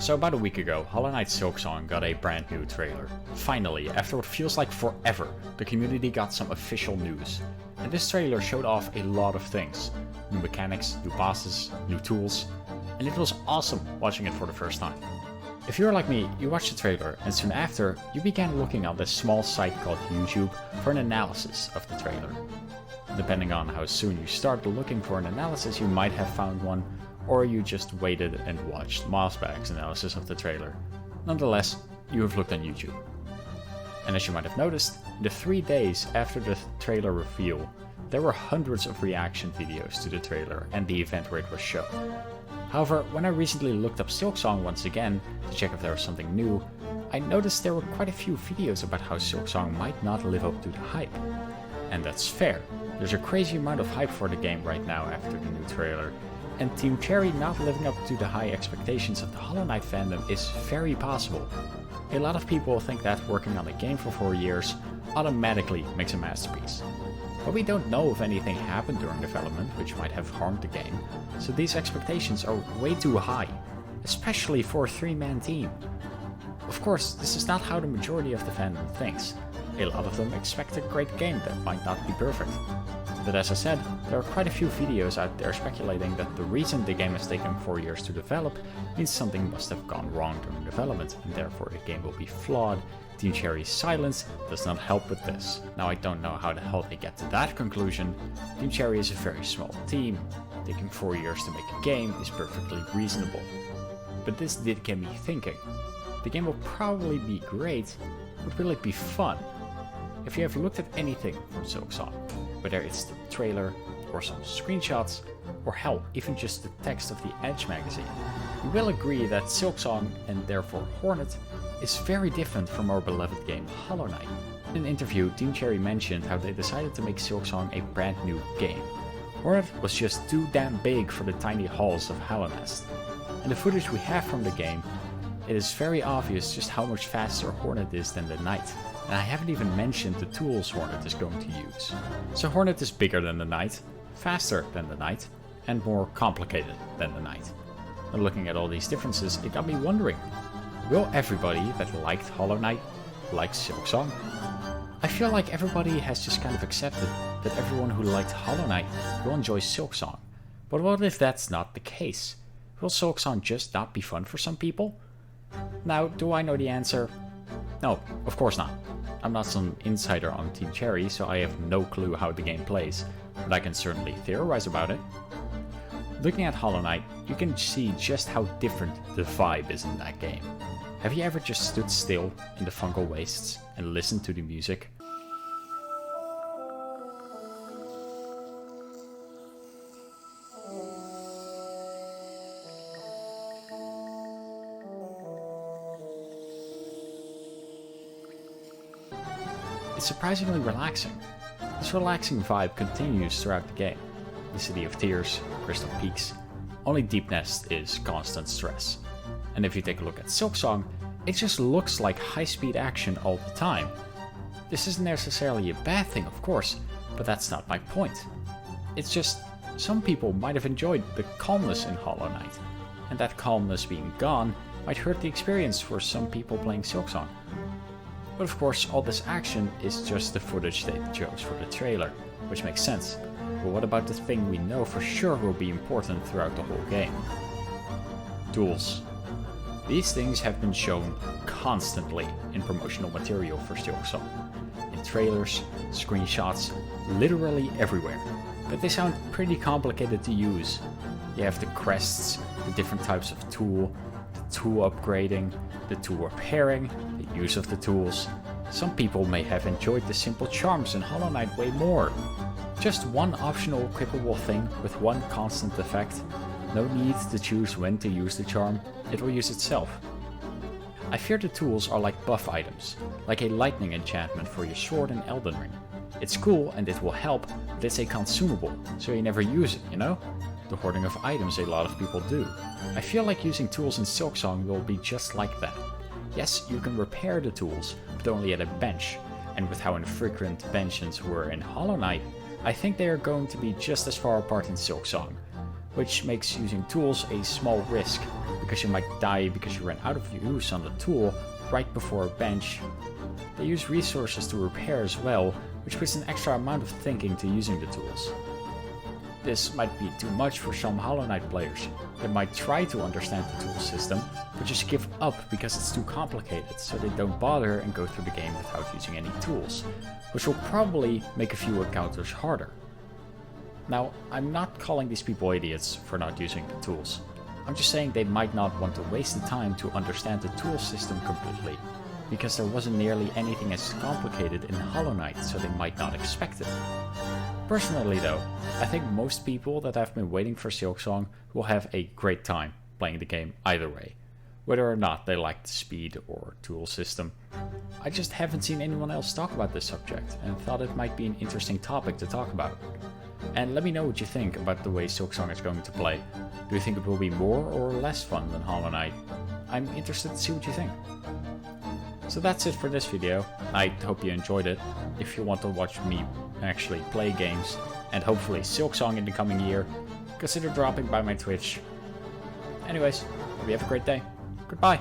So about a week ago, Hollow Knight Silksong got a brand new trailer. Finally, after what feels like forever, the community got some official news. And this trailer showed off a lot of things. New mechanics, new bosses, new tools, and it was awesome watching it for the first time. If you're like me, you watched the trailer and soon after, you began looking on this small site called YouTube for an analysis of the trailer. Depending on how soon you started looking for an analysis, you might have found one, or you just waited and watched Milesback's analysis of the trailer. Nonetheless, you have looked on YouTube. And as you might have noticed, in the 3 days after the trailer reveal, there were hundreds of reaction videos to the trailer and the event where it was shown. However, when I recently looked up Silksong once again to check if there was something new, I noticed there were quite a few videos about how Silksong might not live up to the hype. And that's fair. There's a crazy amount of hype for the game right now after the new trailer, and Team Cherry not living up to the high expectations of the Hollow Knight fandom is very possible. A lot of people think that working on a game for 4 years automatically makes a masterpiece. But we don't know if anything happened during development which might have harmed the game, so these expectations are way too high, especially for a 3-man team. Of course, this is not how the majority of the fandom thinks. A lot of them expect a great game that might not be perfect. But as I said, there are quite a few videos out there speculating that the reason the game has taken 4 years to develop means something must have gone wrong during development, and therefore the game will be flawed. Team Cherry's silence does not help with this. Now I don't know how the hell they get to that conclusion. Team Cherry is a very small team. Taking 4 years to make a game is perfectly reasonable. But this did get me thinking. The game will probably be great, but will it be fun? If you have looked at anything from Silksong, whether it's the trailer, or some screenshots, or hell, even just the text of the Edge magazine, you will agree that Silksong, and therefore Hornet, is very different from our beloved game Hollow Knight. In an interview, Team Cherry mentioned how they decided to make Silksong a brand new game. Hornet was just too damn big for the tiny halls of Hallownest. And the footage we have from the game, it is very obvious just how much faster Hornet is than the Knight. And I haven't even mentioned the tools Hornet is going to use. So Hornet is bigger than the Knight, faster than the Knight, and more complicated than the Knight. And looking at all these differences, it got me wondering, will everybody that liked Hollow Knight like Silksong? I feel like everybody has just kind of accepted that everyone who liked Hollow Knight will enjoy Silksong. But what if that's not the case? Will Silksong just not be fun for some people? Now, do I know the answer? No, of course not. I'm not some insider on Team Cherry, so I have no clue how the game plays, but I can certainly theorize about it. Looking at Hollow Knight, you can see just how different the vibe is in that game. Have you ever just stood still in the fungal wastes and listened to the music? It's surprisingly relaxing. This relaxing vibe continues throughout the game. The City of Tears, Crystal Peaks, only Deep Nest is constant stress. And if you take a look at Silksong, it just looks like high-speed action all the time. This isn't necessarily a bad thing, of course, but that's not my point. It's just, some people might have enjoyed the calmness in Hollow Knight, and that calmness being gone might hurt the experience for some people playing Silksong. But of course, all this action is just the footage they chose for the trailer, which makes sense. But what about the thing we know for sure will be important throughout the whole game? Tools. These things have been shown constantly in promotional material for Silksong. In trailers, screenshots, literally everywhere. But they sound pretty complicated to use. You have the crests, the different types of tool, the tool upgrading, the tool repairing, the use of the tools. Some people may have enjoyed the simple charms in Hollow Knight way more. Just one optional equipable thing with one constant effect. No need to choose when to use the charm, it will use itself. I fear the tools are like buff items, like a lightning enchantment for your sword in Elden Ring. It's cool and it will help, but it's a consumable, so you never use it, you know? The hoarding of items a lot of people do. I feel like using tools in Silksong will be just like that. Yes, you can repair the tools, but only at a bench, and with how infrequent benches were in Hollow Knight, I think they are going to be just as far apart in Silksong. which makes using tools a small risk, because you might die because you ran out of use on the tool right before a bench. They use resources to repair as well, which puts an extra amount of thinking to using the tools. This might be too much for some Hollow Knight players. They might try to understand the tool system, but just give up because it's too complicated, so they don't bother and go through the game without using any tools, which will probably make a few encounters harder. Now, I'm not calling these people idiots for not using the tools. I'm just saying they might not want to waste the time to understand the tool system completely, because there wasn't nearly anything as complicated in Hollow Knight, so they might not expect it. Personally though, I think most people that have been waiting for Silksong will have a great time playing the game either way, whether or not they like the speed or tool system. I just haven't seen anyone else talk about this subject and thought it might be an interesting topic to talk about. And let me know what you think about the way Silksong is going to play. Do you think it will be more or less fun than Hollow Knight? I'm interested to see what you think. So that's it for this video. I hope you enjoyed it. If you want to watch me actually play games, and hopefully Silksong in the coming year, consider dropping by my Twitch. Anyways, hope you have a great day. Goodbye!